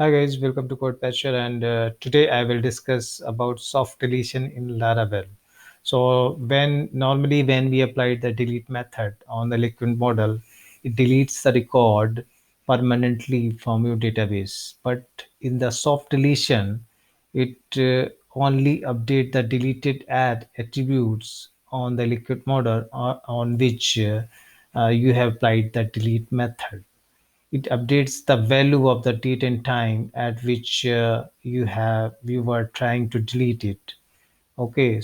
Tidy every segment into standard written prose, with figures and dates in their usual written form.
Hi guys, welcome to Code Patcher, and today I will discuss about soft deletion in Laravel. So when we apply the delete method on the liquid model, it deletes the record permanently from your database. But in the soft deletion, it only update the deleted add attributes on the liquid model on which you have applied the delete method. It updates the value of the date and time at which you were trying to delete it. Okay, uh,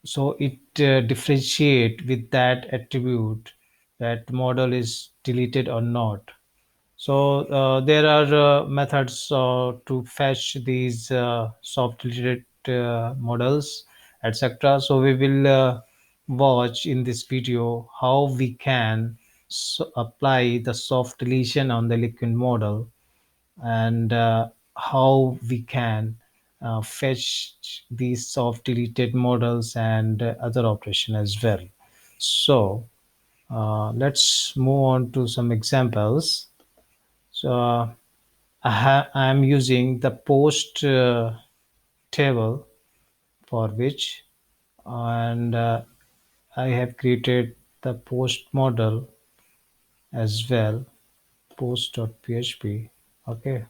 so it differentiate with that attribute that the model is deleted or not. So there are methods to fetch these soft deleted models, etc. So we will watch in this video how we can apply the soft deletion on the liquid model, and how we can fetch these soft deleted models and other operation as well. So let's move on to some examples. So I am using the post table for which, and I have created the post model as well, post.php. Okay,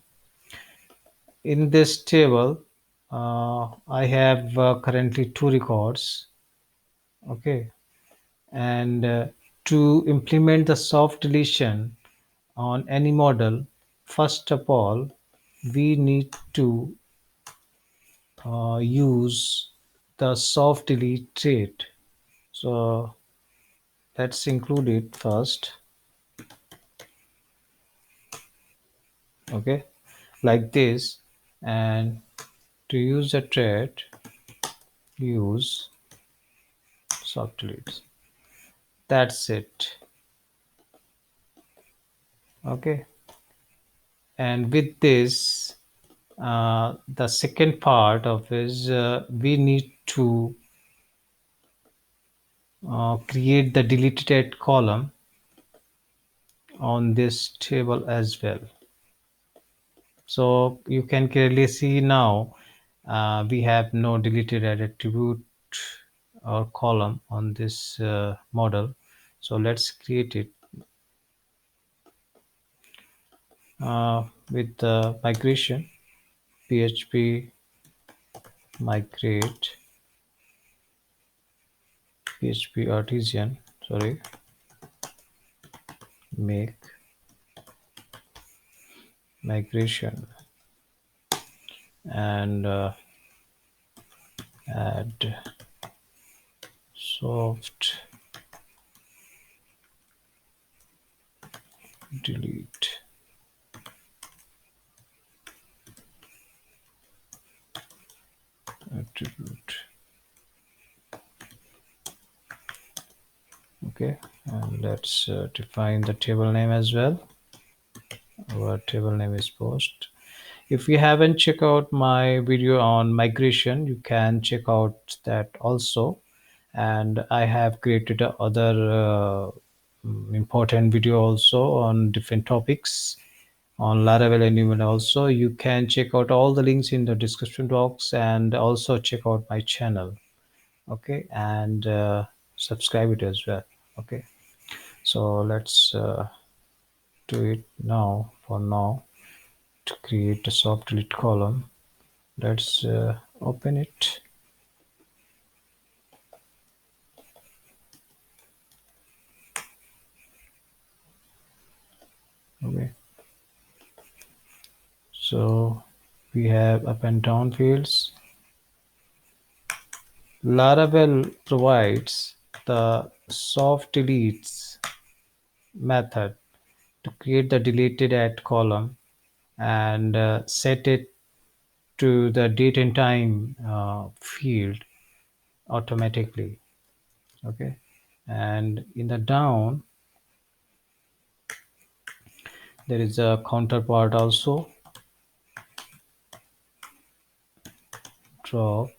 in this table, I have currently two records. Okay, and to implement the soft deletion on any model, first of all, we need to use the soft delete trait. So let's include it first. Okay, like this. And to use the trait, use soft deletes. That's it. Okay, and with this, the second part of is we need to create the deleted column on this table as well. So you can clearly see now we have no deleted attribute or column on this model. So let's create it with the migration php migrate php artisan, sorry, make migration, and add soft delete attribute. Okay, and let's define the table name as well. Our table name is post. If you haven't checked out my video on migration, you can check out that also. And I have created a other important video also on different topics on Laravel Eloquent also. You can check out all the links in the description box, and also check out my channel. Okay, and subscribe it as well. Okay, so let's do it now. For now, to create a soft delete column, let's open it. Okay, so we have up and down fields. Laravel provides the soft deletes method to create the deleted at column, and set it to the date and time field automatically. Okay, and in the down there is a counterpart also, drop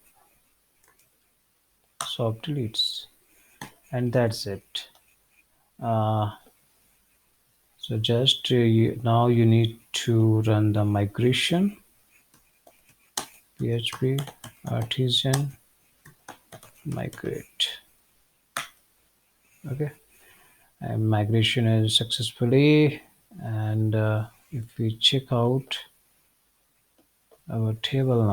soft deletes, and that's it. uh, So just now you need to run the migration php artisan migrate. Okay, and migration is successfully. And if we check out our table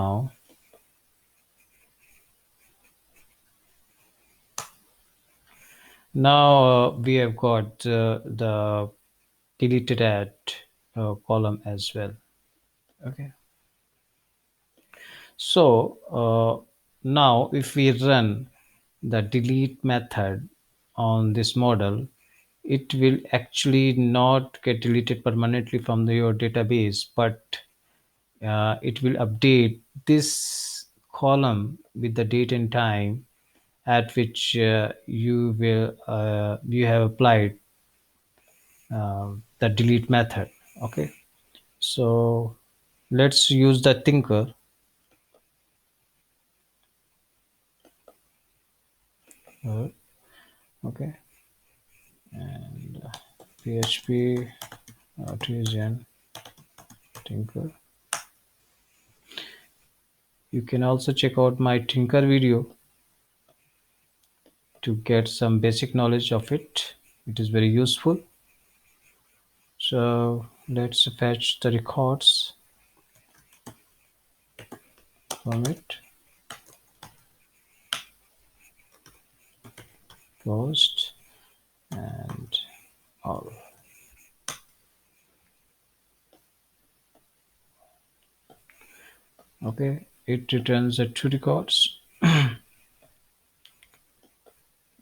now, we have got the deleted at column as well. Okay, so now if we run the delete method on this model, it will actually not get deleted permanently from your database, but it will update this column with the date and time at which you have applied the delete method. Okay, so let's use the thinker. Okay, and php artisan tinker. You can also check out my tinker video to get some basic knowledge of it. It is very useful. So let's fetch the records from it. Post and all. Okay, it returns the two records.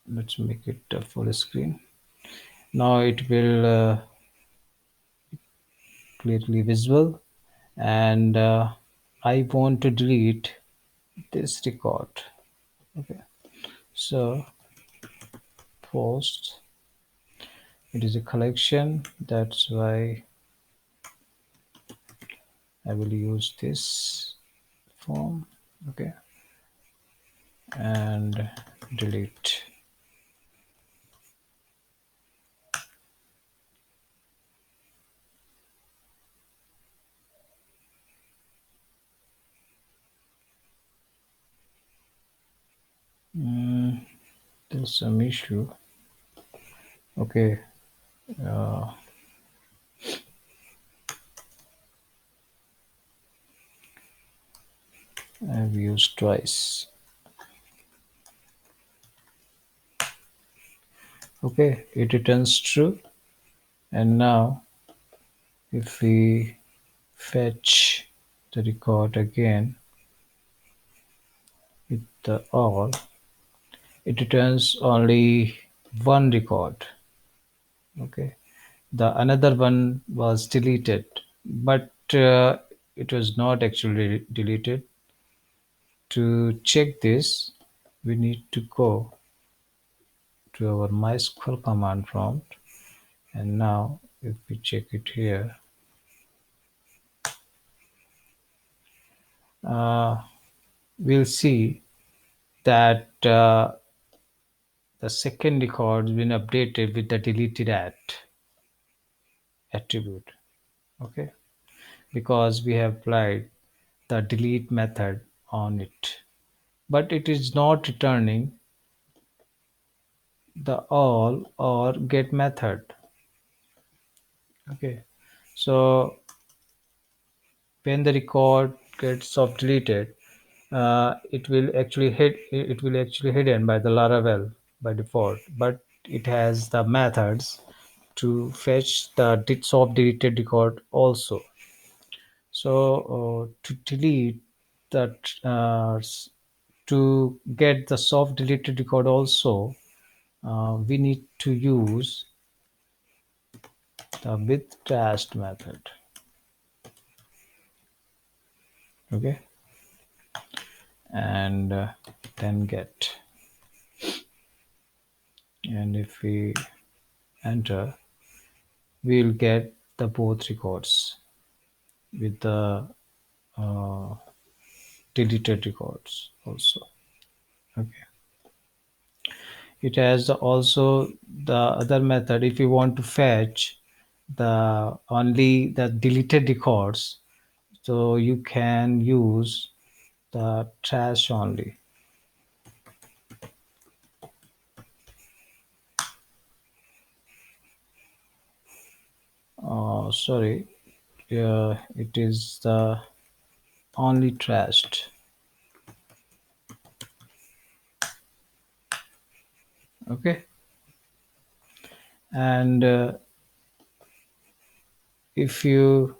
Let's make it a full screen. Now it will clearly visible, and I want to delete this record. Okay, so post, it is a collection, that's why I will use this form. Okay, and delete. There's some issue. Okay, uh, I've used twice. Okay, it returns true. And now if we fetch the record again with the all, it returns only one record. Okay, the another one was deleted, but it was not actually deleted. To check this, we need to go to our MySQL command prompt, and now if we check it here, we'll see that the second record has been updated with the deleted at attribute. Okay, because we have applied the delete method on it, but it is not returning the all or get method. Okay, so when the record gets soft deleted, it will actually hidden by the Laravel by default, but it has the methods to fetch the soft deleted record also. So to delete that to get the soft deleted record also, we need to use the with dash method. Okay, and then get, and if we enter, we'll get the both records with the uh, deleted records also. Okay, it has also the other method. If you want to fetch the only the deleted records, so you can use the trash only. Sorry, it is the only trashed. Okay, and if you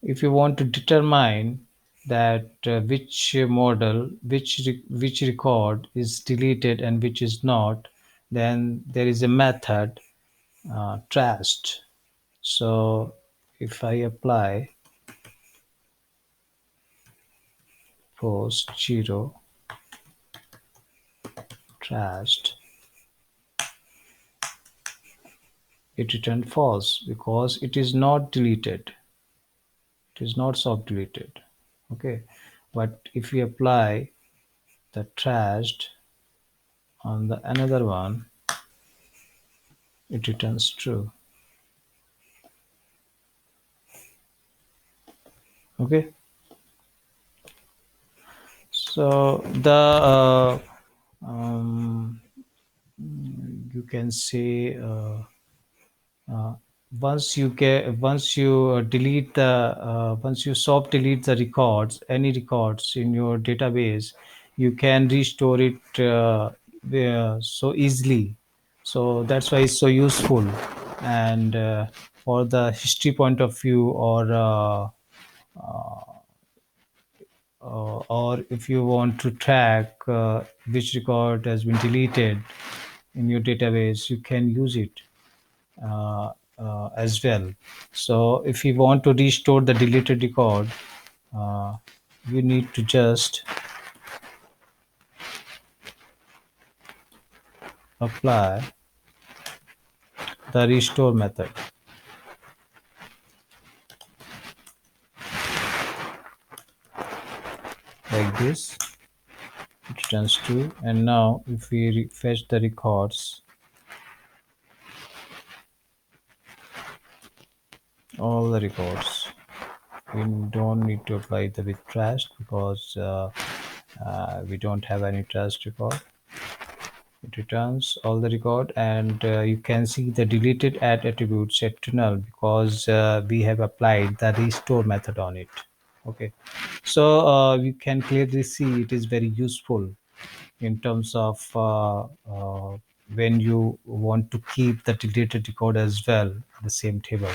want to determine that which model, which record is deleted and which is not, then there is a method trashed. So if I apply post 0 trashed, it returned false because it is not deleted. It is not soft deleted. Okay, but if we apply the trashed on the another one, it returns true. Okay, so the um, you can say once you delete the once you soft delete the records, any records in your database, you can restore it so easily. So that's why it's so useful. And for the history point of view, or if you want to track which record has been deleted in your database, you can use it as well. So if you want to restore the deleted record, uh, you need to just apply the restore method like this. It returns true. And now if we fetch the records, all the records, we don't need to apply the with trashed because we don't have any trashed record. It returns all the record, and you can see the deleted add attribute set to null because we have applied the restore method on it. Okay, so you can clearly see it is very useful in terms of when you want to keep the deleted record as well in the same table.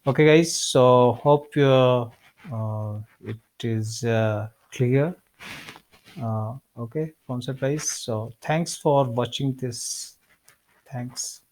Okay, guys, so hope it is clear. Okay, concept wise. So thanks for watching this. Thanks.